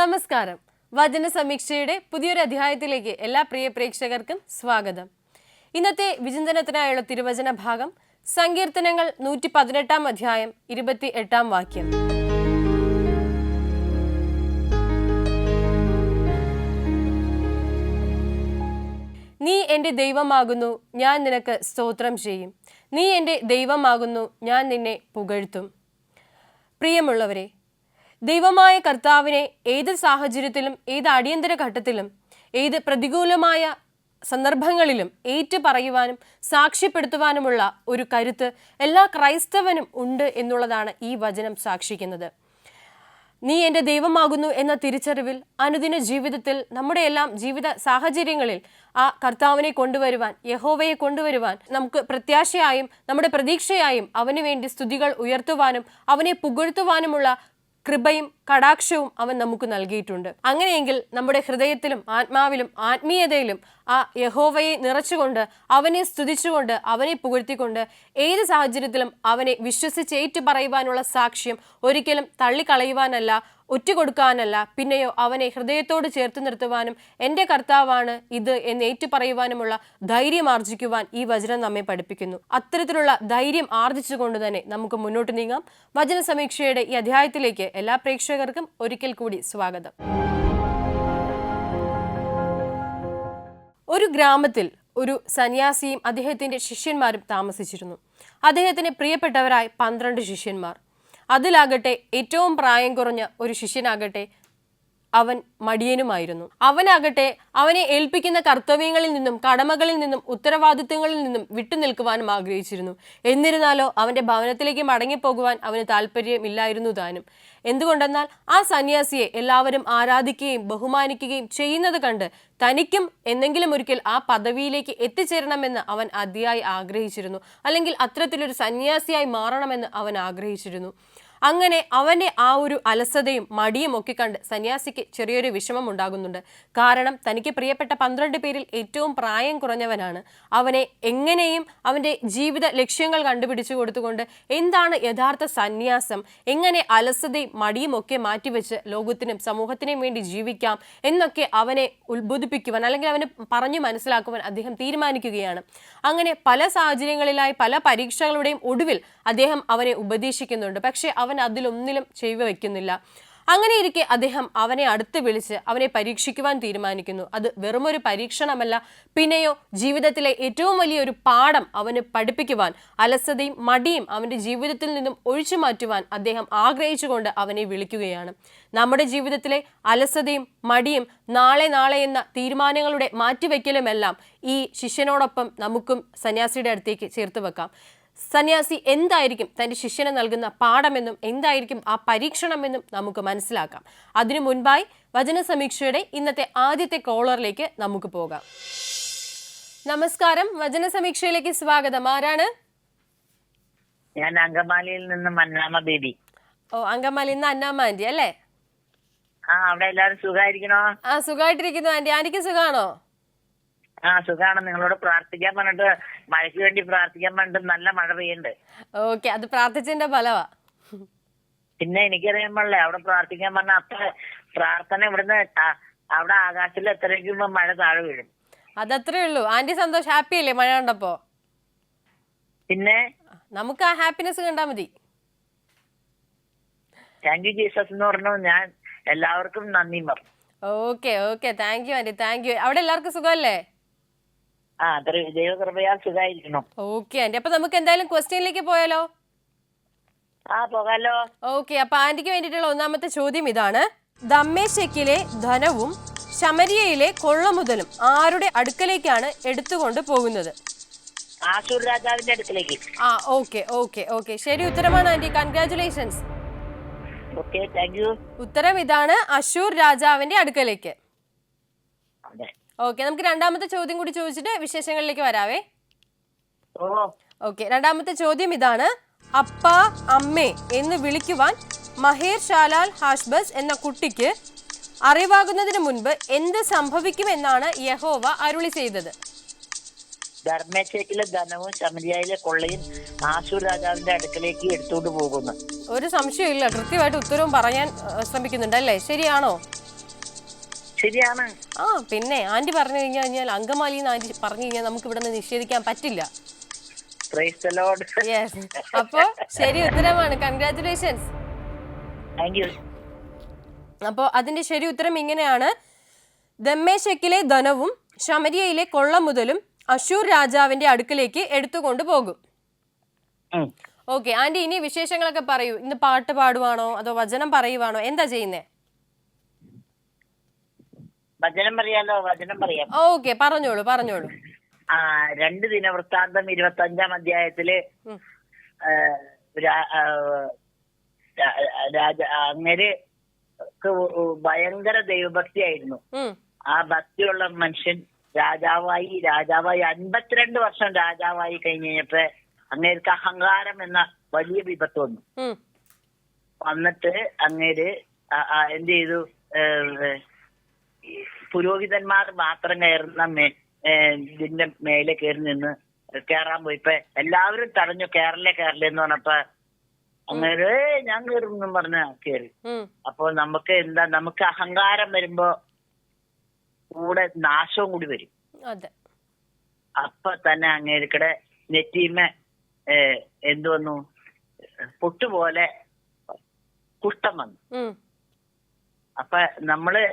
നമസ്കാരം. വചന സമീക്ഷയുടെ പുതിയൊരു അധ്യായത്തിലേക്ക് എല്ലാ പ്രിയ പ്രേക്ഷകർക്കും സ്വാഗതം. ഇന്നത്തെ വിചിന്തനത്തിനായുള്ള തിരുവചന ഭാഗം സങ്കീർത്തനങ്ങൾ 118 അധ്യായം 28 വാക്യം. നീ എൻ്റെ ദൈവമാകുന്നു, ഞാൻ നിനക്ക് സ്തോത്രം ചെയ്യും. നീ എൻ്റെ ദൈവമാകുന്നു, ഞാൻ നിന്നെ പുകഴ്ത്തും. പ്രിയമുള്ളവരെ, ദൈവമായ കർത്താവിനെ ഏത് സാഹചര്യത്തിലും, ഏത് അടിയന്തര ഘട്ടത്തിലും, ഏത് പ്രതികൂലമായ സന്ദർഭങ്ങളിലും ഏറ്റു പറയുവാനും സാക്ഷ്യപ്പെടുത്തുവാനുമുള്ള ഒരു കരുത്ത് എല്ലാ ക്രൈസ്തവനും ഉണ്ട് എന്നുള്ളതാണ് ഈ വചനം സാക്ഷിക്കുന്നത്. നീ എൻ്റെ ദൈവമാകുന്നു എന്ന തിരിച്ചറിവിൽ അനുദിന ജീവിതത്തിൽ നമ്മുടെ എല്ലാം ജീവിത സാഹചര്യങ്ങളിൽ ആ കർത്താവിനെ കൊണ്ടുവരുവാൻ, യഹോവയെ കൊണ്ടുവരുവാൻ നമുക്ക് പ്രത്യാശയായും നമ്മുടെ പ്രതീക്ഷയായും അവന് വേണ്ടി സ്തുതികൾ ഉയർത്തുവാനും അവനെ പുകഴ്ത്തുവാനുമുള്ള കൃപയും കടാക്ഷവും അവൻ നമുക്ക് നൽകിയിട്ടുണ്ട്. അങ്ങനെയെങ്കിൽ നമ്മുടെ ഹൃദയത്തിലും ആത്മാവിലും ആത്മീയതയിലും ആ യഹോവയെ നിറച്ചുകൊണ്ട് അവനെ സ്തുതിച്ചുകൊണ്ട് അവനെ പുകഴ്ത്തിക്കൊണ്ട് ഏത് സാഹചര്യത്തിലും അവനെ വിശ്വസിച്ചേറ്റു പറയുവാനുള്ള സാക്ഷ്യം ഒരിക്കലും തള്ളിക്കളയുവാനല്ല, ഒറ്റുകൊടുക്കാനല്ല, പിന്നെയോ അവനെ ഹൃദയത്തോട് ചേർത്ത് നിർത്തുവാനും എൻ്റെ കർത്താവാണ് ഇത് എന്ന് ഏറ്റു പറയുവാനുമുള്ള ധൈര്യം ആർജിക്കുവാൻ ഈ വചനം നമ്മെ പഠിപ്പിക്കുന്നു. അത്തരത്തിലുള്ള ധൈര്യം ആർജിച്ചുകൊണ്ട് തന്നെ നമുക്ക് മുന്നോട്ട് നീങ്ങാം. വചന സമീക്ഷയുടെ ഈ അധ്യായത്തിലേക്ക് എല്ലാ പ്രേക്ഷകർക്കും ഒരിക്കൽ കൂടി സ്വാഗതം. ഒരു ഗ്രാമത്തിൽ ഒരു സന്യാസിയും അദ്ദേഹത്തിൻ്റെ ശിഷ്യന്മാരും താമസിച്ചിരുന്നു. അദ്ദേഹത്തിന് പ്രിയപ്പെട്ടവരായ 12 ശിഷ്യന്മാർ. അതിലാകട്ടെ ഏറ്റവും പ്രായം കുറഞ്ഞ ഒരു ശിഷ്യനാകട്ടെ അവൻ മടിയനുമായിരുന്നു. അവനാകട്ടെ അവനെ ഏൽപ്പിക്കുന്ന കർത്തവ്യങ്ങളിൽ നിന്നും കടമകളിൽ നിന്നും ഉത്തരവാദിത്വങ്ങളിൽ നിന്നും വിട്ടുനിൽക്കുവാനും ആഗ്രഹിച്ചിരുന്നു. എന്നിരുന്നാലോ അവൻ്റെ ഭവനത്തിലേക്ക് മടങ്ങിപ്പോകുവാൻ അവന് താല്പര്യമില്ലായിരുന്നു താനും. എന്തുകൊണ്ടെന്നാൽ ആ സന്യാസിയെ എല്ലാവരും ആരാധിക്കുകയും ബഹുമാനിക്കുകയും ചെയ്യുന്നത് കണ്ട് തനിക്കും എന്തെങ്കിലും ഒരിക്കൽ ആ പദവിയിലേക്ക് എത്തിച്ചേരണമെന്ന് അവൻ അതിയായി ആഗ്രഹിച്ചിരുന്നു. അല്ലെങ്കിൽ അത്തരത്തിലൊരു സന്യാസിയായി മാറണമെന്ന് അവൻ ആഗ്രഹിച്ചിരുന്നു. അങ്ങനെ അവൻ്റെ ആ ഒരു അലസതയും മടിയും ഒക്കെ കണ്ട് സന്യാസിക്ക് ചെറിയൊരു വിഷമം ഉണ്ടാകുന്നുണ്ട്. കാരണം തനിക്ക് പ്രിയപ്പെട്ട 12 പേരിൽ ഏറ്റവും പ്രായം കുറഞ്ഞവനാണ്. അവനെ എങ്ങനെയും അവൻ്റെ ജീവിത ലക്ഷ്യങ്ങൾ കണ്ടുപിടിച്ചു കൊടുത്തുകൊണ്ട് എന്താണ് യഥാർത്ഥ സന്യാസം, എങ്ങനെ അലസതയും മടിയും ഒക്കെ മാറ്റിവെച്ച് ലോകത്തിനും സമൂഹത്തിനും വേണ്ടി ജീവിക്കാം എന്നൊക്കെ അവനെ ഉത്ബോധിപ്പിക്കുവാൻ അല്ലെങ്കിൽ അവന് പറഞ്ഞു മനസ്സിലാക്കുവാൻ അദ്ദേഹം തീരുമാനിക്കുകയാണ്. അങ്ങനെ പല സാഹചര്യങ്ങളിലായി പല പരീക്ഷകളുടെയും ഒടുവിൽ അദ്ദേഹം അവനെ ഉപദേശിക്കുന്നുണ്ട്. പക്ഷെ അവൻ അതിലൊന്നിലും ചെവി വയ്ക്കുന്നില്ല. അങ്ങനെയിരിക്കെ അദ്ദേഹം അവനെ അടുത്ത് വിളിച്ച് അവനെ പരീക്ഷിക്കുവാൻ തീരുമാനിക്കുന്നു. അത് വെറുമൊരു പരീക്ഷണമല്ല, പിന്നെയോ ജീവിതത്തിലെ ഏറ്റവും വലിയൊരു പാഠം അവന് പഠിപ്പിക്കുവാൻ, അലസതയും മടിയും അവൻ്റെ ജീവിതത്തിൽ നിന്നും ഒഴിച്ചു മാറ്റുവാൻ അദ്ദേഹം ആഗ്രഹിച്ചുകൊണ്ട് അവനെ വിളിക്കുകയാണ്. നമ്മുടെ ജീവിതത്തിലെ അലസതയും മടിയും നാളെ എന്ന തീരുമാനങ്ങളുടെ മാറ്റിവെക്കലുമെല്ലാം ഈ ശിഷ്യനോടൊപ്പം നമുക്കും സന്യാസിയുടെ അടുത്തേക്ക് ചേർത്ത് വെക്കാം. സന്യാസി എന്തായിരിക്കും തൻ്റെ ശിഷ്യന് നൽകുന്ന പാഠമെന്നും എന്തായിരിക്കും ആ പരീക്ഷണമെന്നും നമുക്ക് മനസ്സിലാക്കാം. അതിനു മുൻപായി വചന സമീക്ഷയുടെ ഇന്നത്തെ ആദ്യത്തെ കോളറിലേക്ക് നമുക്ക് പോകാം. നമസ്കാരം, വചന സമീക്ഷയിലേക്ക് സ്വാഗതം. ആരാണ്? ഞാൻ അങ്കമാലിയിൽ നിന്നും അന്നാമ ബേബി. ഓ, അങ്കമാലിയിൽ നിന്ന് അന്നാമ ആന്റി അല്ലേ? അവിടെ എല്ലാവരും സുഖമായിരിക്കണോ? സുഖമായിട്ടിരിക്കുന്നു ആന്റി. ആന്റിക്ക് സുഖാണോ? സുഖാണ്. നിങ്ങളോട് പ്രാർത്ഥിക്കാൻ പറഞ്ഞിട്ട്, മഴയ്ക്ക് വേണ്ടി പ്രാർത്ഥിക്കാൻ പറഞ്ഞിട്ട് നല്ല മഴ പെയ്യുന്നുണ്ട്. ഓക്കെ, അത് പ്രാർത്ഥിച്ചതിന്റെ ഫലവാ. പിന്നെ എനിക്കറിയാൻ പാടില്ലേ, അവിടെ പ്രാർത്ഥിക്കാൻ പറഞ്ഞ അത്ര പ്രാർത്ഥന ഇവിടുന്ന് അവിടെ ആകാശത്തിൽ എത്രയ്ക്കുമ്പോ മഴ താഴെ വീഴും. അതത്രേ ഉള്ളൂ. ആന്റി സന്തോഷം, ഹാപ്പി അല്ലേ മഴ കണ്ടപ്പോ? പിന്നെ നമുക്ക് ആ ഹാപ്പിനെസ് കണ്ടാ മതി. താങ്ക് യു ജീസസ് എന്ന് പറഞ്ഞു. ഞാൻ എല്ലാവർക്കും നന്ദി പറഞ്ഞു. Okay, thank you anti, thank U. അവിടെ എല്ലാവർക്കും സുഖമല്ലേ? ദൈവകൃപയാൽ സുഖമായിരിക്കണം. ഓക്കെ ആന്റി, അപ്പൊ നമുക്ക് എന്തായാലും ക്വസ്റ്റ്യനിലേക്ക് പോയാലോ? പോകാലോ. ഓക്കെ, അപ്പൊ ആന്റിക്ക് വേണ്ടിയിട്ടുള്ള ഒന്നാമത്തെ ചോദ്യം ഇതാണ്: ദമ്മേശെക്കിലെ ധനവും ശമരിയയിലെ കൊള്ളമുതലും ആരുടെ അടുക്കലേക്കാണ് എടുത്തുകൊണ്ട് പോകുന്നത്? ആശൂർ രാജാവിന്റെ അടുക്കലേക്ക്. ഓക്കെ, ശരി ഉത്തരമാണ് ആന്റി. കൺഗ്രാറ്റുലേഷൻസ്. ഉത്തരം ഇതാണ്, അശൂർ രാജാവിന്റെ അടുക്കലേക്ക്. ഓക്കെ, നമുക്ക് രണ്ടാമത്തെ ചോദ്യം കൂടി ചോദിച്ചിട്ട് വിശേഷങ്ങളിലേക്ക് വരാവേ. ഓക്കെ, രണ്ടാമത്തെ ചോദ്യം ഇതാണ്: അപ്പ അമ്മേ എന്ന് വിളിക്കുവാൻ മഹേർ ഷാലാൽ ഹാഷ്ബസ് എന്ന കുട്ടിക്ക് അറിവാകുന്നതിന് മുൻപ് എന്ത് സംഭവിക്കുമെന്നാണ് യഹോവ അരുളി ചെയ്തത്? ധർമ്മേശേക്കിലെ ധനവും ശമരിയയിലെ കൊള്ളയും ആശൂർ രാജാവിന്റെ അടുക്കലേക്ക് എടുത്തുകൊണ്ട് പോകുന്നു. ഒരു സംശയമില്ല, കൃത്യമായിട്ട് ഉത്തരവും പറയാൻ ശ്രമിക്കുന്നുണ്ട് അല്ലേ? ശരിയാണോ? ശരിയാണ്. പിന്നെ ആന്റി പറഞ്ഞു കഴിഞ്ഞാൽ അങ്കമാലി എന്ന് ആന്റി പറഞ്ഞു കഴിഞ്ഞാൽ നമുക്ക് ഇവിടെ നിന്ന് നിഷേധിക്കാൻ പറ്റില്ല. Price the Lord. യെസ്. അപ്പോ ശരി ഉത്തരമാണ്. കൺഗ്രാറ്റുലേഷൻസ്. Thank you. അപ്പോ അതിന്റെ ശരി ഉത്തരം ഇങ്ങനെയാണ്: ദമ്മേശക്കിലെ ധനവും ശമരിയയിലെ കൊള്ള മുതലും അശൂർ രാജാവിന്റെ അടുക്കലേക്ക് എടുത്തുകൊണ്ടു പോകും. ഓക്കെ ആന്റി, ഇനി വിശേഷങ്ങളൊക്കെ പറയൂ. ഇന്ന് പാട്ട് പാടുവാണോ അതോ വചനം പറയുവാണോ, എന്താ ചെയ്യുന്നേ? വചനം പറയാലോ, വചനം പറയാം. ഓക്കെ, പറഞ്ഞോളൂ പറഞ്ഞോളൂ. 2 ദിനവൃത്താന്തം 25-ാം അധ്യായത്തില് അങ്ങേര് ഭയങ്കര ദൈവഭക്തിയായിരുന്നു. ആ ഭക്തിയുള്ള മനുഷ്യൻ രാജാവായി 52 വർഷം രാജാവായി കഴിഞ്ഞപ്പോ അങ്ങേർക്ക് അഹങ്കാരം എന്ന വലിയ വിപത്ത് വന്നു. വന്നിട്ട് അങ്ങേര് എന്ത് ചെയ്തു? പുരോഹിതന്മാർ മാത്രം കയറുന്ന ഇതിന്റെ മേലെ കയറി നിന്ന് കയറാൻ പോയിപ്പോ എല്ലാവരും തടഞ്ഞു. കേരള എന്ന് പറഞ്ഞപ്പോ അങ്ങേര് ഞാൻ കയറും പറഞ്ഞ കയറി. അപ്പൊ നമുക്ക് അഹങ്കാരം വരുമ്പോ കൂടെ നാശവും കൂടി വരും. അപ്പൊ തന്നെ അങ്ങേരിക്കടെ നെറ്റീമ എന്തു വന്നു? പൊട്ടുപോലെ കുഷ്ഠം വന്നു. അപ്പൊ നമ്മള്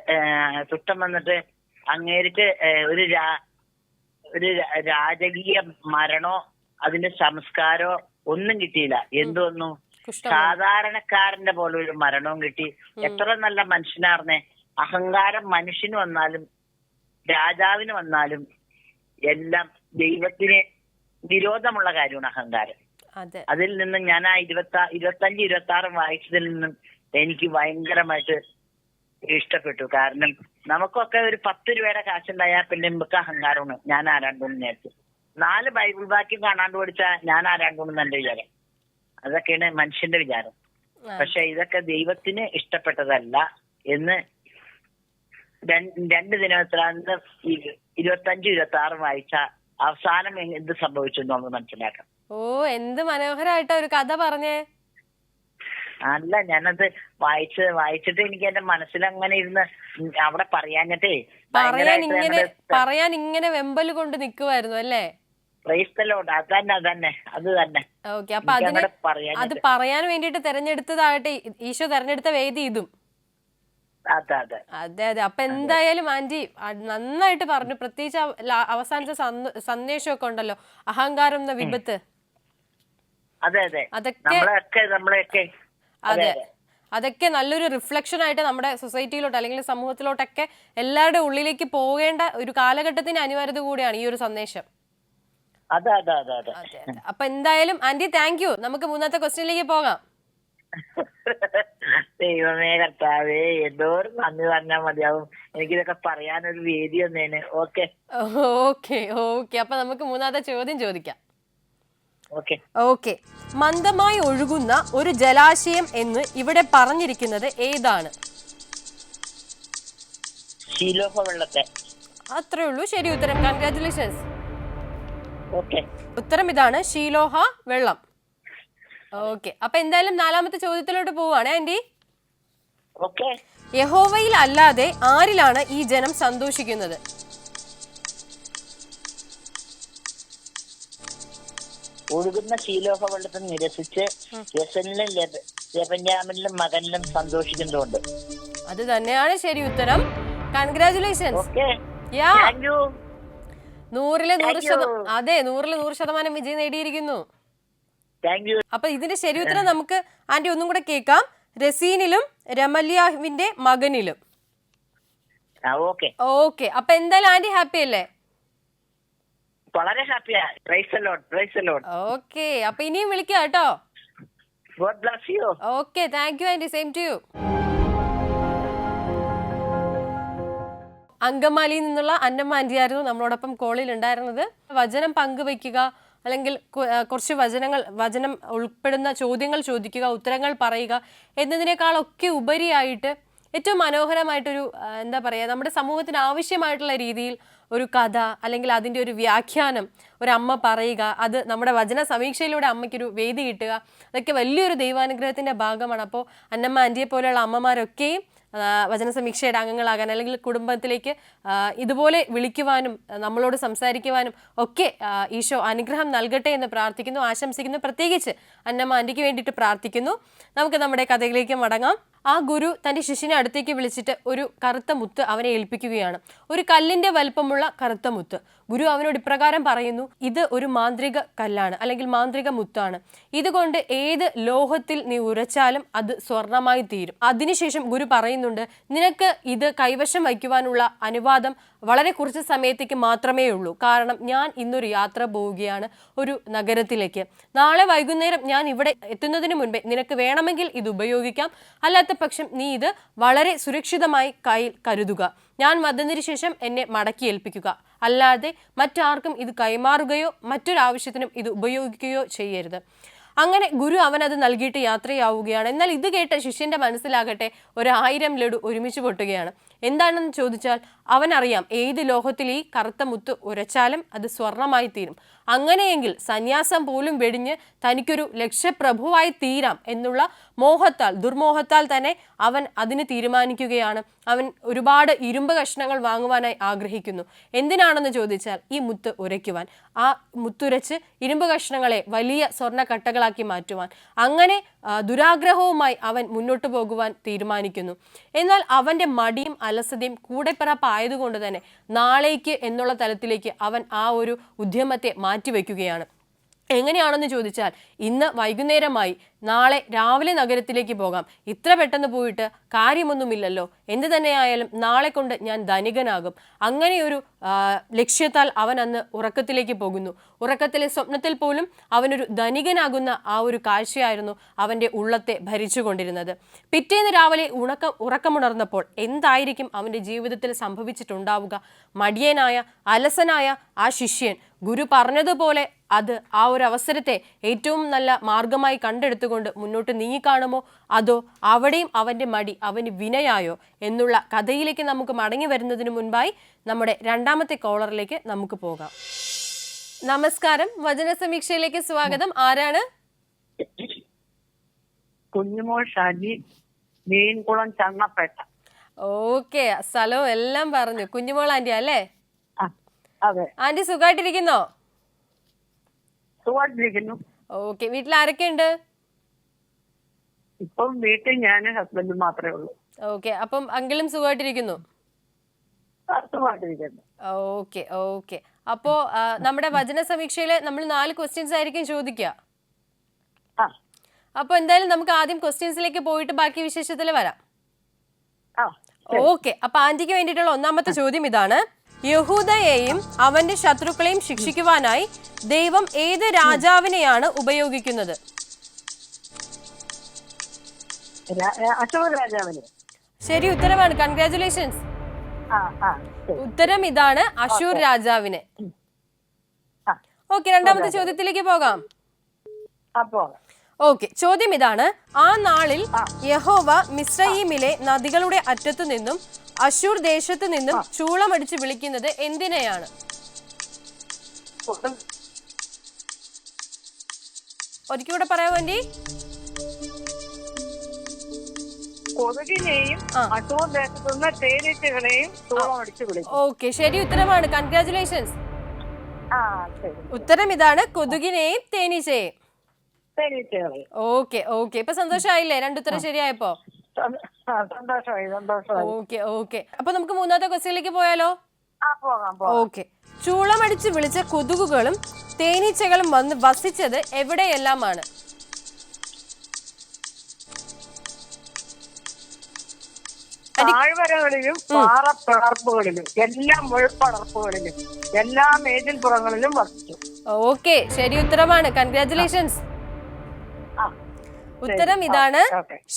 കുഷ്ഠം വന്നിട്ട് അങ്ങേർക്ക് ഒരു രാജകീയ മരണോ അതിന്റെ സംസ്കാരോ ഒന്നും കിട്ടിയില്ല. എന്തു വന്നു? സാധാരണക്കാരന്റെ പോലെ ഒരു മരണവും കിട്ടി. എത്ര നല്ല മനുഷ്യനാർന്നേ. അഹങ്കാരം മനുഷ്യന് വന്നാലും രാജാവിന് വന്നാലും എല്ലാം ദൈവത്തിന് വിരോധമുള്ള കാര്യമാണ് അഹങ്കാരം. അതിൽ നിന്നും ഞാൻ 25-26 വായിച്ചതിൽ നിന്നും എനിക്ക് ഭയങ്കരമായിട്ട് ഇഷ്ടപ്പെട്ടു. കാരണം നമുക്കൊക്കെ ഒരു 10 രൂപയുടെ കാശുണ്ടായാൽ പിന്നെ നമുക്ക് അഹങ്കാരമാണ്. ഞാൻ ആരാണ്ടോന്ന് നേരത്തെ 4 ബൈബിൾ വാക്യം കാണാണ്ട് പഠിച്ചാൽ ഞാൻ ആരാണ്ടോന്ന് എന്റെ വിചാരം. അതൊക്കെയാണ് മനുഷ്യന്റെ വിചാരം. പക്ഷെ ഇതൊക്കെ ദൈവത്തിന് ഇഷ്ടപ്പെട്ടതല്ല എന്ന് 2 ദിനവൃത്താന്തം 25-26 വായിച്ച അവസാനം എന്ത് സംഭവിച്ചു നമ്മൾ മനസ്സിലാക്കാം. എന്ത് മനോഹരമായിട്ടാ ഒരു കഥ പറഞ്ഞേ. അല്ല, ഞാനത് വായിച്ചിട്ട് എനിക്ക് എന്റെ മനസ്സിലങ്ങനെ ഇരുന്ന് അവിടെ പറയാഞ്ഞിട്ടേ പറയാൻ ഇങ്ങനെ വെമ്പല് കൊണ്ട് നിക്കുവായിരുന്നു അല്ലേ? Price the Lord. അതന്നെ. ഓക്കെ, അപ്പൊ അത് പറയാൻ വേണ്ടിട്ട് തെരഞ്ഞെടുത്തതാകട്ടെ ഈശോ തെരഞ്ഞെടുത്ത വേദി ഇതും. അതെ. അപ്പൊ എന്തായാലും ആന്റി നന്നായിട്ട് പറഞ്ഞു. പ്രത്യേകിച്ച് അവസാനത്തെ സന്ദേശമൊക്കെ ഉണ്ടല്ലോ, അഹങ്കാരം എന്ന വിപത്ത്. അതൊക്കെ നല്ലൊരു റിഫ്ലക്ഷൻ ആയിട്ട് നമ്മുടെ സൊസൈറ്റിയിലോട്ട് അല്ലെങ്കിൽ സമൂഹത്തിലോട്ടൊക്കെ എല്ലാവരുടെ ഉള്ളിലേക്ക് പോകേണ്ട ഒരു കാലഘട്ടത്തിന് അനിവാര്യത കൂടിയാണ് ഈ ഒരു സന്ദേശം. അപ്പൊ എന്തായാലും ആന്റി താങ്ക് യു. നമുക്ക് 3ാമത്തെ ക്വസ്റ്റ്യനിലേക്ക് പോകാം. ദൈവമേ കർത്താവേ, എന്തോരം നന്ദി പറഞ്ഞാൽ മതിയാവും. എനിക്കിതൊക്കെ പറയാനൊരു വേദി ഒന്നേന്. ഓക്കെ. അപ്പൊ നമുക്ക് 3ാമത്തെ ചോദ്യം ചോദിക്കാം. ഓക്കെ. മന്ദമായി ഒഴുകുന്ന ഒരു ജലാശയം എന്ന് ഇവിടെ പറഞ്ഞിരിക്കുന്നത് ഏതാണ്? ശീലോഹ വെള്ളത്തെ. അത്രേ ഉള്ളൂ. ശരി ഉത്തരം. കൺഗ്രാറ്റുലേഷൻസ്. ഉത്തരം ഇതാണ്, ശീലോഹ വെള്ളം. ഓക്കെ, അപ്പൊ എന്തായാലും 4ാമത്തെ ചോദ്യത്തിലോട്ട് പോവാണ് ആന്റി. യഹോവയിൽ അല്ലാതെ ആരിലാണ് ഈ ജനം സന്തോഷിക്കുന്നത്? ഒഴുകുന്ന ശീലോഹ വെള്ളത്തിൽ നിരസിച്ച് യസനിലും ലെബന്യാമിലും മകനിലും സന്തോഷിക്കുന്നുണ്ട്. അത് തന്നെയാണ് ശരി ഉത്തരം. കൺഗ്രാറ്റുലേഷൻസ്. 100% വിജയം നേടിയിരിക്കുന്നു. അപ്പൊ ഇതിന്റെ ശരി ഉത്തരം നമുക്ക് ആന്റി ഒന്നും കൂടെ കേൾക്കാം. രസീനിലും രമല്യാവിന്റെ മകനിലും. ഓക്കെ, അപ്പൊ എന്തായാലും ആന്റി ഹാപ്പി അല്ലേ? വളരെ ഹാപ്പിയാ. Praise the Lord. ഓക്കെ, അപ്പൊ ഇനിയും വിളിക്കാം കേട്ടോ. God bless you. Okay, thank you aunty. Same to you. അങ്കമാലിയിൽ നിന്നുള്ള അന്നമ്മ ആന്റിയായിരുന്നു നമ്മളോടൊപ്പം കോളിൽ ഉണ്ടായിരുന്നത്. വചനം പങ്കുവയ്ക്കുക, അല്ലെങ്കിൽ കുറച്ച് വചനം ഉൾപ്പെടുന്ന ചോദ്യങ്ങൾ ചോദിക്കുക, ഉത്തരങ്ങൾ പറയുക എന്നതിനേക്കാളൊക്കെ ഉപരിയായിട്ട് ഏറ്റവും മനോഹരമായിട്ടൊരു എന്താ പറയുക, നമ്മുടെ സമൂഹത്തിന് ആവശ്യമായിട്ടുള്ള രീതിയിൽ ഒരു കഥ അല്ലെങ്കിൽ അതിൻ്റെ ഒരു വ്യാഖ്യാനം ഒരമ്മ പറയുക, അത് നമ്മുടെ വചന സമീക്ഷയിലൂടെ അമ്മയ്ക്കൊരു വേദി കിട്ടുക, അതൊക്കെ വലിയൊരു ദൈവാനുഗ്രഹത്തിൻ്റെ ഭാഗമാണ്. അപ്പോൾ അന്നമ്മ ആൻറ്റിയെ പോലെയുള്ള അമ്മമാരൊക്കെയും വചന സമീക്ഷയുടെ അംഗങ്ങളാകാൻ അല്ലെങ്കിൽ കുടുംബത്തിലേക്ക് ഇതുപോലെ വിളിക്കുവാനും നമ്മളോട് സംസാരിക്കുവാനും ഒക്കെ ഈശോ അനുഗ്രഹം നൽകട്ടെ എന്ന് പ്രാർത്ഥിക്കുന്നു, ആശംസിക്കുന്നു. പ്രത്യേകിച്ച് അന്നമ്മ ആൻറ്റിക്ക് വേണ്ടിയിട്ട് പ്രാർത്ഥിക്കുന്നു. നമുക്ക് നമ്മുടെ കഥയിലേക്ക് മടങ്ങാം. ആ ഗുരു തൻ്റെ ശിഷ്യനെ അടുത്തേക്ക് വിളിച്ചിട്ട് ഒരു കറുത്ത മുത്ത് അവനെ ഏൽപ്പിക്കുകയാണ്. ഒരു കല്ലിൻ്റെ വലിപ്പമുള്ള കറുത്ത മുത്ത്. ഗുരു അവനോട് ഇപ്രകാരം പറയുന്നു, ഇത് ഒരു മാന്ത്രിക കല്ലാണ് അല്ലെങ്കിൽ മാന്ത്രിക മുത്താണ്. ഇതുകൊണ്ട് ഏത് ലോഹത്തിൽ നീ ഉരച്ചാലും അത് സ്വർണമായി തീരും. അതിനുശേഷം ഗുരു പറയുന്നുണ്ട്, നിനക്ക് ഇത് കൈവശം വയ്ക്കുവാനുള്ള അനുവാദം വളരെ കുറച്ച് സമയത്തേക്ക് മാത്രമേ ഉള്ളൂ. കാരണം ഞാൻ ഇന്നൊരു യാത്ര പോവുകയാണ് ഒരു നഗരത്തിലേക്ക്. നാളെ വൈകുന്നേരം ഞാൻ ഇവിടെ എത്തുന്നതിന് മുൻപേ നിനക്ക് വേണമെങ്കിൽ ഇത് ഉപയോഗിക്കാം. അല്ലാത്ത പക്ഷം നീ ഇത് വളരെ സുരക്ഷിതമായി കയ്യിൽ കരുതുക. ഞാൻ വന്നതിന് ശേഷം എന്നെ മടക്കി ഏൽപ്പിക്കുക. അല്ലാതെ മറ്റാർക്കും ഇത് കൈമാറുകയോ മറ്റൊരാവശ്യത്തിനും ഇത് ഉപയോഗിക്കുകയോ ചെയ്യരുത്. അങ്ങനെ ഗുരു അവനത് നൽകിയിട്ട് യാത്രയാവുകയാണ്. എന്നാൽ ഇത് കേട്ട ശിഷ്യന്റെ മനസ്സിലാകട്ടെ 1000 ലഡു ഒരുമിച്ച് പൊട്ടുകയാണ്. എന്താണെന്ന് ചോദിച്ചാൽ അവനറിയാം ഏത് ലോഹത്തിൽ ഈ കറുത്ത മുത്ത് ഉരച്ചാലും അത് സ്വർണമായി തീരും. അങ്ങനെയെങ്കിൽ സന്യാസം പോലും വെടിഞ്ഞ് തനിക്കൊരു ലക്ഷ്യപ്രഭുവായി തീരാം എന്നുള്ള ദുർമോഹത്താൽ തന്നെ അവൻ അതിന് തീരുമാനിക്കുകയാണ്. അവൻ ഒരുപാട് ഇരുമ്പ് കഷ്ണങ്ങൾ വാങ്ങുവാനായി ആഗ്രഹിക്കുന്നു. എന്തിനാണെന്ന് ചോദിച്ചാൽ ഈ മുത്ത് ഉരയ്ക്കുവാൻ. ആ മുത്തുരച്ച് ഇരുമ്പ് കഷ്ണങ്ങളെ വലിയ സ്വർണ്ണക്കട്ടകളാക്കി മാറ്റുവാൻ. അങ്ങനെ ദുരാഗ്രഹവുമായി അവൻ മുന്നോട്ട് പോകുവാൻ തീരുമാനിക്കുന്നു. എന്നാൽ അവൻ്റെ മടിയും അലസതയും കൂടെപ്പിറപ്പായതുകൊണ്ട് തന്നെ നാളേക്ക് എന്നുള്ള തലത്തിലേക്ക് അവൻ ആ ഒരു ഉദ്യമത്തെ മാറ്റിവെക്കുകയാണ്. എങ്ങനെയാണെന്ന് ചോദിച്ചാൽ ഇന്ന് വൈകുന്നേരമായി, നാളെ രാവിലെ നഗരത്തിലേക്ക് പോകാം. ഇത്ര പെട്ടെന്ന് പോയിട്ട് കാര്യമൊന്നുമില്ലല്ലോ. എന്ത് തന്നെയായാലും നാളെ കൊണ്ട് ഞാൻ ധനികനാകും. അങ്ങനെയൊരു ലക്ഷ്യത്താൽ അവൻ അന്ന് ഉറക്കത്തിലേക്ക് പോകുന്നു. ഉറക്കത്തിലെ സ്വപ്നത്തിൽ പോലും അവനൊരു ധനികനാകുന്ന ആ ഒരു കാഴ്ചയായിരുന്നു അവൻ്റെ ഉള്ളത്തെ ഭരിച്ചുകൊണ്ടിരുന്നത്. പിറ്റേന്ന് രാവിലെ ഉറക്കമുണർന്നപ്പോൾ എന്തായിരിക്കും അവൻ്റെ ജീവിതത്തിൽ സംഭവിച്ചിട്ടുണ്ടാവുക? മടിയനായ അലസനായ ആ ശിഷ്യൻ ഗുരു പറഞ്ഞതുപോലെ അത് ആ ഒരു അവസരത്തെ ഏറ്റവും നല്ല മാർഗമായി കണ്ടെടുത്തുകൊണ്ട് മുന്നോട്ട് നീങ്ങിക്കാണുമോ, അതോ അവിടെയും അവൻ്റെ മടി അവന് വിനയായോ എന്നുള്ള കഥയിലേക്ക് നമുക്ക് മടങ്ങി വരുന്നതിന് മുൻപായി നമ്മുടെ രണ്ടാമത്തെ കോളറിലേക്ക് നമുക്ക് പോകാം. നമസ്കാരം, വചന സമീക്ഷയിലേക്ക് സ്വാഗതം. ആരാണ്? കുഞ്ഞുമോൾ ഷാജി, മീൻകുളം, ചങ്ങപ്പേട്ട. ഓക്കെ, സ്ഥലവും എല്ലാം പറഞ്ഞു. കുഞ്ഞുമോൾ ആന്റി അല്ലേ? അതെ. ആന്റി സുഖമായിട്ടിരിക്കുന്നോ? സുഖമായിട്ടിരിക്കുന്നു. ഓക്കെ, വീട്ടിൽ ആരൊക്കെ ഉണ്ട്? ഇപ്പം വീട്ടിൽ ഞാൻ ഹസ്ബൻഡും മാത്രമേ ഉള്ളൂ. ഓക്കെ, അപ്പം അങ്കിളും സുഖമായിട്ടിരിക്കുന്നു? സുഖമായിട്ടിരിക്കുന്നു. Okay okay. അപ്പോ നമ്മുടെ വചന സമീക്ഷയില് നമ്മൾ 4 ക്വസ്റ്റ്യൻസ് ആയിരിക്കും ചോദിക്കുക. അപ്പൊ എന്തായാലും നമുക്ക് ആദ്യം ക്വസ്റ്റ്യൻസിലേക്ക് പോയിട്ട് ബാക്കി വിശേഷത്തിൽ വരാം. ഓക്കെ, അപ്പൊ ആന്റിക്ക് വേണ്ടിയിട്ടുള്ള ഒന്നാമത്തെ ചോദ്യം ഇതാണ്. യഹൂദയെയും അവന്റെ ശത്രുക്കളെയും ശിക്ഷിക്കുവാനായി ദൈവം ഏത് രാജാവിനെയാണ് ഉപയോഗിക്കുന്നത്? അശോക രാജാവിനെ. ശരി ഉത്തരമാണ്. കൺഗ്രാറ്റുലേഷൻസ്. ഉത്തരം ഇതാണ്, അശൂർ രാജാവിനെ. ഓക്കെ, രണ്ടാമത്തെ ചോദ്യത്തിലേക്ക് പോകാം. ഓക്കെ, ചോദ്യം ഇതാണ്. ആ നാളിൽ യഹോവ മിസ്രയീമിലെ നദികളുടെ അറ്റത്തു നിന്നും അശൂർ ദേശത്തു നിന്നും ചൂളമടിച്ച് വിളിക്കുന്നത് എന്തിനെയാണ്? ഒരിക്കൂടെ പറയാമോ ആന്റി? കൊതുകിനെയും അശൂർ ദേശത്തു നിന്ന് തേനീച്ചകളെയും ചൂളമടിച്ച് വിളിക്കും. ഓക്കെ, ശരി ഉത്തരമാണ്. കൺഗ്രാറ്റുലേഷൻസ്. ഉത്തരം ഇതാണ്, കൊതുകിനെയും തേനീച്ചയെയും. ഓക്കെ ഓക്കെ, ഇപ്പൊ സന്തോഷമായില്ലേ രണ്ടുത്തരം ശരിയായപ്പോ? ഓക്കെ ഓക്കെ, അപ്പൊ നമുക്ക് മൂന്നാമത്തെ ക്വസ്റ്റ്യനിലേക്ക് പോയാലോ? ഓക്കെ, ചൂളമടിച്ച് വിളിച്ച കൊതുകുകളും തേനീച്ചകളും വന്ന് വസിച്ചത് എവിടെയെല്ലാമാണ്? താഴ്വരകളിലും പാറപ്പിളർപ്പുകളിലും എല്ലാ മുൾപ്പടർപ്പുകളിലും എല്ലാ മേച്ചിൽപ്പുറങ്ങളിലും വസിച്ചു. ഓക്കെ, ശരി ഉത്തരമാണ്. കൺഗ്രാറ്റുലേഷൻസ്. ഉത്തരം ഇതാണ്,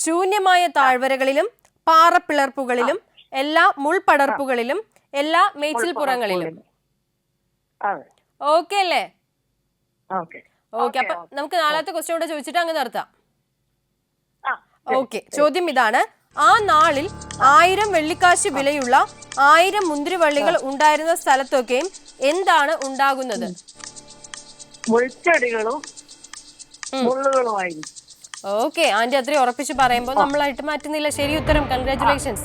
ശൂന്യമായ താഴ്വരകളിലും പാറപ്പിളർപ്പുകളിലും എല്ലാ മുൾപടർപ്പുകളിലും എല്ലാ മേച്ചിൽപ്പുറങ്ങളിലും. ഓക്കെ അല്ലേ? ഓക്കെ, അപ്പൊ നമുക്ക് നാലാമത്തെ ക്വസ്റ്റ്യൻ കൂടെ ചോദിച്ചിട്ട് അങ്ങ് നിർത്താം. ഓക്കെ, ചോദ്യം ഇതാണ്. ആ നാളിൽ 1000 വെള്ളിക്കാശ് വിലയുള്ള 1000 മുന്തിരിവള്ളികൾ ഉണ്ടായിരുന്ന സ്ഥലത്തൊക്കെയും എന്താണ് ഉണ്ടാകുന്നത്? മുൾച്ചെടികളും മുള്ളുകളുമായിരുന്നു. ഓക്കെ, ആന്റി അത്രയും ഉറപ്പിച്ച് പറയുമ്പോൾ നമ്മളായിട്ട് മാറ്റുന്നില്ല. ശരി ഉത്തരം, കൺഗ്രാറ്റുലേഷൻസ്.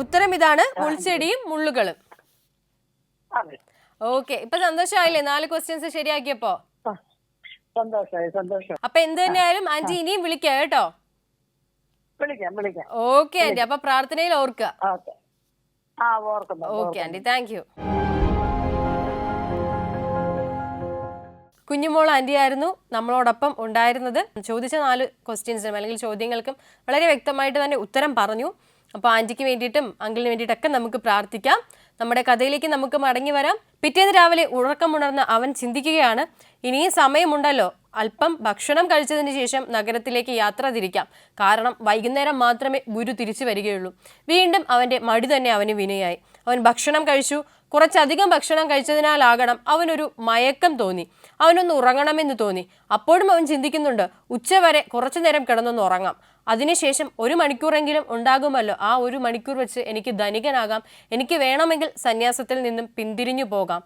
ഉത്തരം ഇതാണ്, മുൾച്ചെടിയും മുള്ളുകളും. ഓക്കെ, ഇപ്പൊ സന്തോഷമായില്ലേ 4 ക്വസ്റ്റ്യൻസ് ശരിയാക്കിയപ്പോ? സന്തോഷം. അപ്പൊ എന്ത് തന്നെയായാലും ആന്റി ഇനിയും വിളിക്കാം കേട്ടോ. വിളിക്കാം. ഓക്കെ ആന്റി, അപ്പൊ പ്രാർത്ഥനയിൽ ഓർക്കുക. Okay aunty, thank you. Kunjumol aunty ആയിരുന്നു നമ്മളോടൊപ്പം ഉണ്ടായിരുന്നത്. ചോദിച്ച 4 ക്വസ്റ്റ്യൻസിനും അല്ലെങ്കിൽ ചോദ്യങ്ങൾക്കും വളരെ വ്യക്തമായിട്ട് തന്നെ ഉത്തരം പറഞ്ഞു. അപ്പോൾ ആന്റിക്ക് വേണ്ടിയിട്ടും അങ്കിളിന് വേണ്ടിയിട്ടൊക്കെ നമുക്ക് പ്രാർത്ഥിക്കാം. നമ്മുടെ കഥയിലേക്ക് നമുക്ക് മടങ്ങി വരാം. പിറ്റേന്ന് രാവിലെ ഉറക്കമുണർന്ന് അവൻ ചിന്തിക്കുകയാണ്, ഇനിയും സമയമുണ്ടല്ലോ, അല്പം ഭക്ഷണം കഴിച്ചതിന് ശേഷം നഗരത്തിലേക്ക് യാത്ര തിരിക്കാം. കാരണം വൈകുന്നേരം മാത്രമേ ഗുരു തിരിച്ചു വരികയുള്ളൂ. വീണ്ടും അവൻ്റെ മടി തന്നെ അവന് വിനയായി. അവൻ ഭക്ഷണം കഴിച്ചു. കുറച്ചധികം ഭക്ഷണം കഴിച്ചതിനാലാകണം അവനൊരു മയക്കം തോന്നി. അവനൊന്ന് ഉറങ്ങണമെന്ന് തോന്നി. അപ്പോഴും അവൻ ചിന്തിക്കുന്നുണ്ട്, ഉച്ചവരെ കുറച്ചു നേരം കിടന്നൊന്ന് ഉറങ്ങാം, അതിനുശേഷം 1 മണിക്കൂറെങ്കിലും ഉണ്ടാകുമല്ലോ, ആ 1 മണിക്കൂർ വെച്ച് എനിക്ക് ധനികനാകാം, എനിക്ക് വേണമെങ്കിൽ സന്യാസത്തിൽ നിന്നും പിന്തിരിഞ്ഞു പോകാം.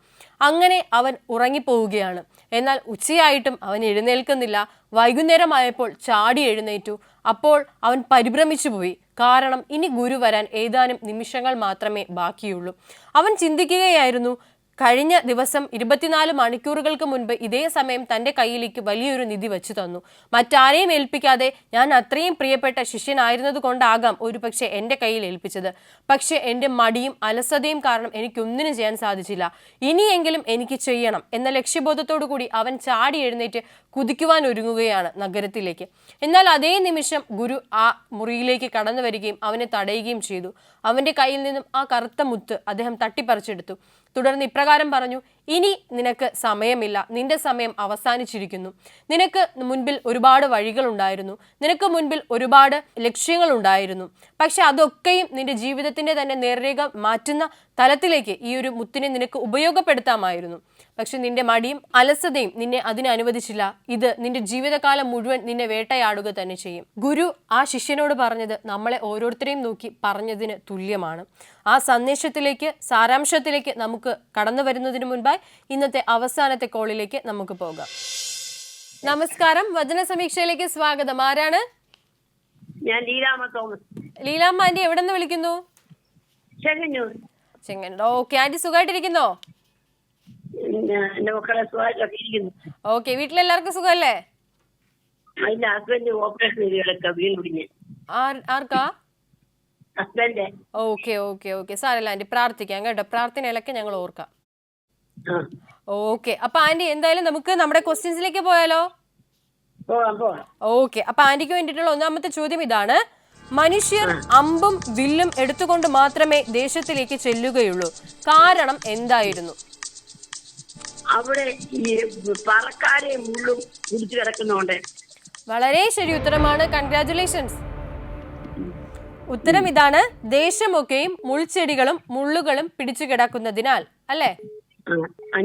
അങ്ങനെ അവൻ ഉറങ്ങിപ്പോവുകയാണ്. എന്നാൽ ഉച്ചയായിട്ടും അവൻ എഴുന്നേൽക്കുന്നില്ല. വൈകുന്നേരമായപ്പോൾ ചാടി എഴുന്നേറ്റു. അപ്പോൾ അവൻ പരിഭ്രമിച്ചു പോയി. കാരണം ഇനി ഗുരു വരാൻ ഏതാനും നിമിഷങ്ങൾ മാത്രമേ ബാക്കിയുള്ളൂ. അവൻ ചിന്തിക്കുകയായിരുന്നു, കഴിഞ്ഞ ദിവസം 24 മണിക്കൂറുകൾക്ക് മുൻപ് ഇതേ സമയം തൻ്റെ കയ്യിലേക്ക് വലിയൊരു നിധി വെച്ചു തന്നു. മറ്റാരെയും ഏൽപ്പിക്കാതെ ഞാൻ അത്രയും പ്രിയപ്പെട്ട ശിഷ്യനായിരുന്നത് കൊണ്ടാകാം ഒരുപക്ഷെ എൻ്റെ കയ്യിൽ ഏൽപ്പിച്ചത്. പക്ഷെ എൻ്റെ മടിയും അലസതയും കാരണം എനിക്കൊന്നിനും ചെയ്യാൻ സാധിച്ചില്ല. ഇനിയെങ്കിലും എനിക്ക് ചെയ്യണം എന്ന ലക്ഷ്യബോധത്തോടു കൂടി അവൻ ചാടി എഴുന്നേറ്റ് കുതിക്കുവാൻ ഒരുങ്ങുകയാണ് നഗരത്തിലേക്ക്. എന്നാൽ അതേ നിമിഷം ഗുരു ആ മുറിയിലേക്ക് കടന്നു വരികയും അവനെ തടയുകയും ചെയ്തു. അവൻ്റെ കയ്യിൽ നിന്നും ആ കറുത്ത മുത്ത് അദ്ദേഹം തട്ടിപ്പറിച്ചെടുത്തു. തുടർന്ന് ഇപ്രകാരം പറഞ്ഞു, ഇനി നിനക്ക് സമയമില്ല, നിന്റെ സമയം അവസാനിച്ചിരിക്കുന്നു. നിനക്ക് മുൻപിൽ ഒരുപാട് വഴികളുണ്ടായിരുന്നു, നിനക്ക് മുൻപിൽ ഒരുപാട് ലക്ഷ്യങ്ങളുണ്ടായിരുന്നു. പക്ഷെ അതൊക്കെയും നിന്റെ ജീവിതത്തിന്റെ തന്നെ നേർരേഖ മാറ്റുന്ന തലത്തിലേക്ക് ഈ ഒരു മുത്തിനെ നിനക്ക് ഉപയോഗപ്പെടുത്താമായിരുന്നു. പക്ഷെ നിന്റെ മടിയും അലസതയും നിന്നെ അതിന് അനുവദിച്ചില്ല. ഇത് നിന്റെ ജീവിതകാലം മുഴുവൻ നിന്നെ വേട്ടയാടുക തന്നെ ചെയ്യും. ഗുരു ആ ശിഷ്യനോട് പറഞ്ഞത് നമ്മളെ ഓരോരുത്തരെയും നോക്കി പറഞ്ഞതിന് തുല്യമാണ്. ആ സന്ദേശത്തിലേക്ക്, സാരാംശത്തിലേക്ക് നമുക്ക് കടന്നു വരുന്നതിന് മുൻപായി ഇന്നത്തെ അവസാനത്തെ കോളിലേക്ക് നമുക്ക് പോകാം. നമസ്കാരം, വചന സമീക്ഷയിലേക്ക് സ്വാഗതം. ആരാണ്? ഞാൻ ലീലാമ്മ തോമസ്. ലീലാമ്മ ആന്റി എവിടെ നിന്ന് വിളിക്കുന്നു? ചെങ്ങന്നൂർ. ഓക്കെ ആന്റി, സുഖമായിട്ടിരിക്കുന്നോ? എന്റെ മക്കളെ സുഖമായിട്ടൊക്കെ ഇരിക്കുന്നു. ഓക്കെ, വീട്ടിലെല്ലാവർക്കും സുഖമല്ലേ? അതിന്റെ ഹസ്ബൻഡ് ഓപ്പറേഷൻ ചെയ്തൊക്കെ വീണ്ടുടിഞ്ഞ്. ആർക്കാ? ഹസ്ബൻഡ്. ഓക്കെ ഓക്കെ ഓക്കെ, സാരല്ല ആന്റി, പ്രാർത്ഥിക്കാം കേട്ടോ. പ്രാർത്ഥനയിലൊക്കെ ഞങ്ങൾ ഓർക്കാം. ഓക്കെ, അപ്പൊ ആന്റി എന്തായാലും നമുക്ക് നമ്മുടെ ക്വസ്റ്റ്യൻസിലേക്ക് പോയാലോ? ഓക്കെ, അപ്പൊ ആന്റിക്ക് വേണ്ടിയിട്ടുള്ള ഒന്നാമത്തെ ചോദ്യം ഇതാണ്. മനുഷ്യർ അമ്പും വില്ലും എടുത്തുകൊണ്ട് മാത്രമേ ദേശത്തിലേക്ക് ചെല്ലുകയുള്ളൂ. കാരണം എന്തായിരുന്നു? അവിടെ ഈ പറക്കാരെയും മുള്ളും കുടിച്ചു കിടക്കുന്നോണ്ട്. വളരെ ശരി ഉത്തരമാണ്, കൺഗ്രാറ്റുലേഷൻസ്. ഉത്തരം ഇതാണ്, ദേശമൊക്കെയും മുൾച്ചെടികളും മുള്ളുകളും പിടിച്ചു കിടക്കുന്നതിനാൽ, അല്ലേ?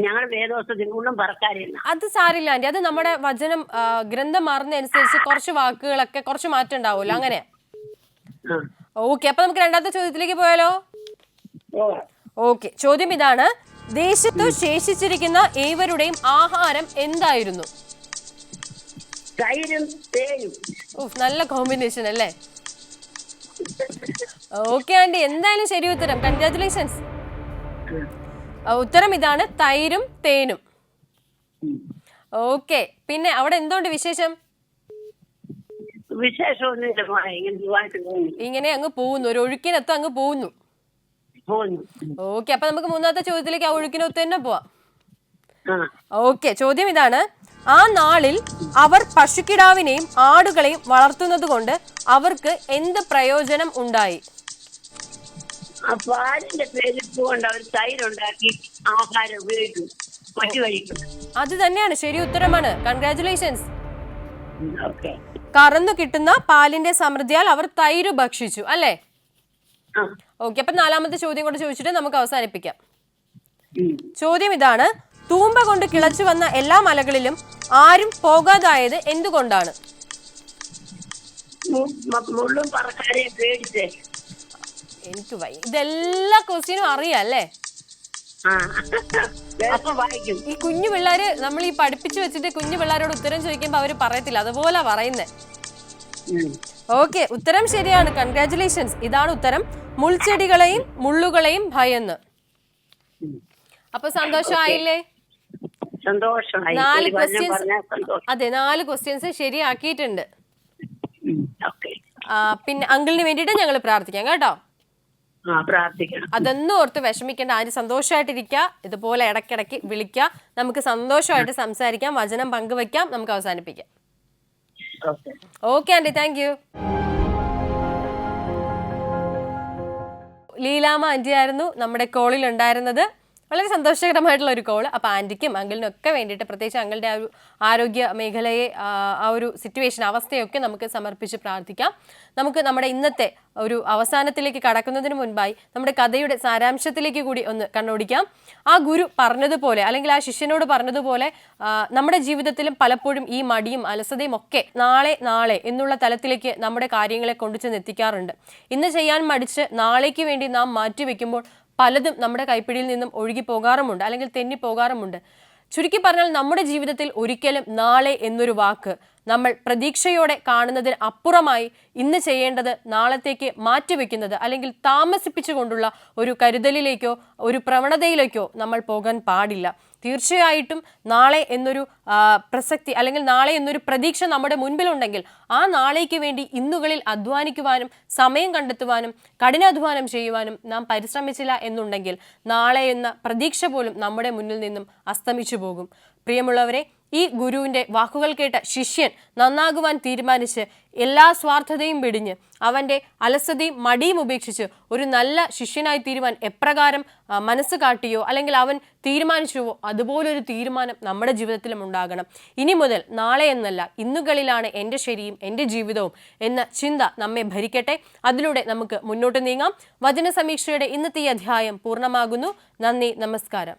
ഞങ്ങളുടെ വേദോസത്തിനുള്ളും പറക്കാരെയും. അത് സാരില്ല ആന്റി, അത് നമ്മുടെ വചനം ഗ്രന്ഥം മാറുന്നതനുസരിച്ച് കുറച്ച് വാക്കുകളൊക്കെ കുറച്ച് മാറ്റം ഉണ്ടാവുമല്ലോ, അങ്ങനെ. ഓക്കെ, അപ്പൊ നമുക്ക് രണ്ടാമത്തെ ചോദ്യത്തിലേക്ക് പോയാലോ? ഓക്കെ, ചോദ്യം ഇതാണ്. ദേശത്ത് ശേഷിച്ചിരിക്കുന്ന ഏവരുടെയും ആഹാരം എന്തായിരുന്നു? നല്ല കോമ്പിനേഷൻ അല്ലേ? ഓക്കെ ആന്റി, എന്തായാലും ശരി ഉത്തരം, കൺഗ്രാറ്റുലേഷൻസ്. ഉത്തരം ഇതാണ്, തൈരും തേനും. ഓക്കെ, പിന്നെ അവിടെ എന്തുകൊണ്ട് വിശേഷം? ഇങ്ങനെ അങ്ങ് പോകുന്നു, ഒരു ഒഴുക്കിനൊത്ത് അങ്ങ് പോകുന്നു. ഓക്കെ, അപ്പൊ നമുക്ക് മൂന്നാമത്തെ ചോദ്യത്തിലേക്ക് ആ ഒഴുക്കിനൊത്ത് തന്നെ പോവാം. ഓക്കെ, ചോദ്യം ഇതാണ്. ആ നാളിൽ അവർ പശുക്കിടാവിനെയും ആടുകളെയും വളർത്തുന്നത് കൊണ്ട് അവർക്ക് എന്ത് പ്രയോജനം ഉണ്ടായി? അത് തന്നെയാണ് ശരി ഉത്തരമാണ്, കൺഗ്രാറ്റുലേഷൻസ്. കറന്നു കിട്ടുന്ന പാലിന്റെ സമൃദ്ധിയാൽ അവർ തൈര് ഭക്ഷിച്ചു, അല്ലേ? ഓക്കെ, അപ്പൊ നാലാമത്തെ ചോദ്യം കൂടെ ചോദിച്ചിട്ട് നമുക്ക് അവസാനിപ്പിക്കാം. ചോദ്യം ഇതാണ്. തൂമ്പ കൊണ്ട് കിളച്ചു വന്ന എല്ലാ മലകളിലും ആരും പോകാതായത് എന്തുകൊണ്ടാണ്? മുള്ളും പറക്കാരെയും പേടിച്ചേ. എനിക്ക് ഇതെല്ലാ ക്വസ്റ്റ്യനും അറിയാം അല്ലേ? വായിക്കും. ഈ കുഞ്ഞു പിള്ളേര് നമ്മൾ ഈ പഠിപ്പിച്ചു വെച്ചിട്ട് കുഞ്ഞു പിള്ളേരോട് ഉത്തരം ചോദിക്കുമ്പോ അവര് പറയത്തില്ല, അതുപോലെ പറയുന്നേ. ഓക്കെ, ഉത്തരം ശരിയാണ്. കൺഗ്രാറ്റുലേഷൻസ്. ഇതാണ് ഉത്തരം. മുൾച്ചെടികളെയും മുള്ളുകളെയും ഭയന്ന്. അപ്പൊ സന്തോഷമായില്ലേ? സന്തോഷമായി. 4 ക്വസ്റ്റ്യൻസ്. അതെ, 4 ക്വസ്റ്റ്യൻസ് ശരിയാക്കിയിട്ടുണ്ട്. പിന്നെ അങ്കിളിന് വേണ്ടിയിട്ട് ഞങ്ങൾ പ്രാർത്ഥിക്കാം കേട്ടോ. അതൊന്നും ഓർത്ത് വിഷമിക്കേണ്ട. ആരും സന്തോഷമായിട്ടിരിക്കുക. ഇതുപോലെ ഇടയ്ക്കിടയ്ക്ക് വിളിക്കുക. നമുക്ക് സന്തോഷമായിട്ട് സംസാരിക്കാം, വചനം പങ്കുവെക്കാം. നമുക്ക് അവസാനിപ്പിക്കാം. Okay aunty, thank you. Leelamma aunty ആയിരുന്നു നമ്മുടെ കോളിൽ ഉണ്ടായിരുന്നത്. വളരെ സന്തോഷകരമായിട്ടുള്ള ഒരു കോള്. അപ്പോൾ ആൻറ്റിക്കും അങ്കിളിനും ഒക്കെ വേണ്ടിയിട്ട്, പ്രത്യേകിച്ച് അങ്കിളുടെ ആ ഒരു ആരോഗ്യ മേഖലയെ, ആ ഒരു സിറ്റുവേഷൻ, അവസ്ഥയൊക്കെ നമുക്ക് സമർപ്പിച്ച് പ്രാർത്ഥിക്കാം. നമുക്ക് നമ്മുടെ ഇന്നത്തെ ഒരു അവസാനത്തിലേക്ക് കടക്കുന്നതിന് മുൻപായി നമ്മുടെ കഥയുടെ സാരാംശത്തിലേക്ക് കൂടി ഒന്ന് കണ്ണോടിക്കാം. ആ ഗുരു പറഞ്ഞതുപോലെ, അല്ലെങ്കിൽ ആ ശിഷ്യനോട് പറഞ്ഞതുപോലെ, നമ്മുടെ ജീവിതത്തിലും പലപ്പോഴും ഈ മടിയും അലസതയും ഒക്കെ നാളെ നാളെ എന്നുള്ള തലത്തിലേക്ക് നമ്മുടെ കാര്യങ്ങളെ കൊണ്ടുചെന്ന് എത്തിക്കാറുണ്ട്. ഇന്ന് ചെയ്യാൻ മടിച്ച് നാളേക്ക് വേണ്ടി നാം മാറ്റിവെക്കുമ്പോൾ പലതും നമ്മുടെ കൈപ്പിടിയിൽ നിന്നും ഒഴുകി പോകാറുമുണ്ട്, അല്ലെങ്കിൽ തെന്നി പോകാറുമുണ്ട്. ചുരുക്കി പറഞ്ഞാൽ നമ്മുടെ ജീവിതത്തിൽ ഒരിക്കലും നാളെ എന്നൊരു വാക്ക് നമ്മൾ പ്രതീക്ഷയോടെ കാണുന്നതിന് അപ്പുറമായി ഇന്ന് ചെയ്യേണ്ടത് നാളത്തേക്ക് മാറ്റിവെക്കുന്നത്, അല്ലെങ്കിൽ താമസിപ്പിച്ചുകൊണ്ടുള്ള ഒരു കരുതലിലേക്കോ ഒരു പ്രവണതയിലേക്കോ നമ്മൾ പോകാൻ പാടില്ല. തീർച്ചയായിട്ടും നാളെ എന്നൊരു പ്രസക്തി, അല്ലെങ്കിൽ നാളെ എന്നൊരു പ്രതീക്ഷ നമ്മുടെ മുൻപിലുണ്ടെങ്കിൽ ആ നാളേക്ക് വേണ്ടി ഇന്നുകളിൽ അധ്വാനിക്കുവാനും സമയം കണ്ടെത്തുവാനും കഠിനാധ്വാനം ചെയ്യുവാനും നാം പരിശ്രമിച്ചില്ല എന്നുണ്ടെങ്കിൽ നാളെ എന്ന പ്രതീക്ഷ പോലും നമ്മുടെ മുന്നിൽ നിന്നും അസ്തമിച്ചു പോകും. പ്രിയമുള്ളവരെ, ഈ ഗുരുവിൻ്റെ വാക്കുകൾ കേട്ട ശിഷ്യൻ നന്നാകുവാൻ തീരുമാനിച്ച് എല്ലാ സ്വാർത്ഥതയും വെടിഞ്ഞ് അവൻ്റെ അലസതയും മടിയും ഉപേക്ഷിച്ച് ഒരു നല്ല ശിഷ്യനായി തീരുവാൻ എപ്രകാരം മനസ്സ് കാട്ടിയോ, അല്ലെങ്കിൽ അവൻ തീരുമാനിച്ചുവോ, അതുപോലൊരു തീരുമാനം നമ്മുടെ ജീവിതത്തിലും ഉണ്ടാകണം. ഇനി മുതൽ നാളെ എന്നല്ല, ഇന്നുകളിലാണ് എൻ്റെ ശരിയും എൻ്റെ ജീവിതവും എന്ന ചിന്ത നമ്മെ ഭരിക്കട്ടെ. അതിലൂടെ നമുക്ക് മുന്നോട്ട് നീങ്ങാം. വചന സമീക്ഷയുടെ ഇന്നത്തെ ഈ അധ്യായം പൂർണ്ണമാകുന്നു. നന്ദി, നമസ്കാരം.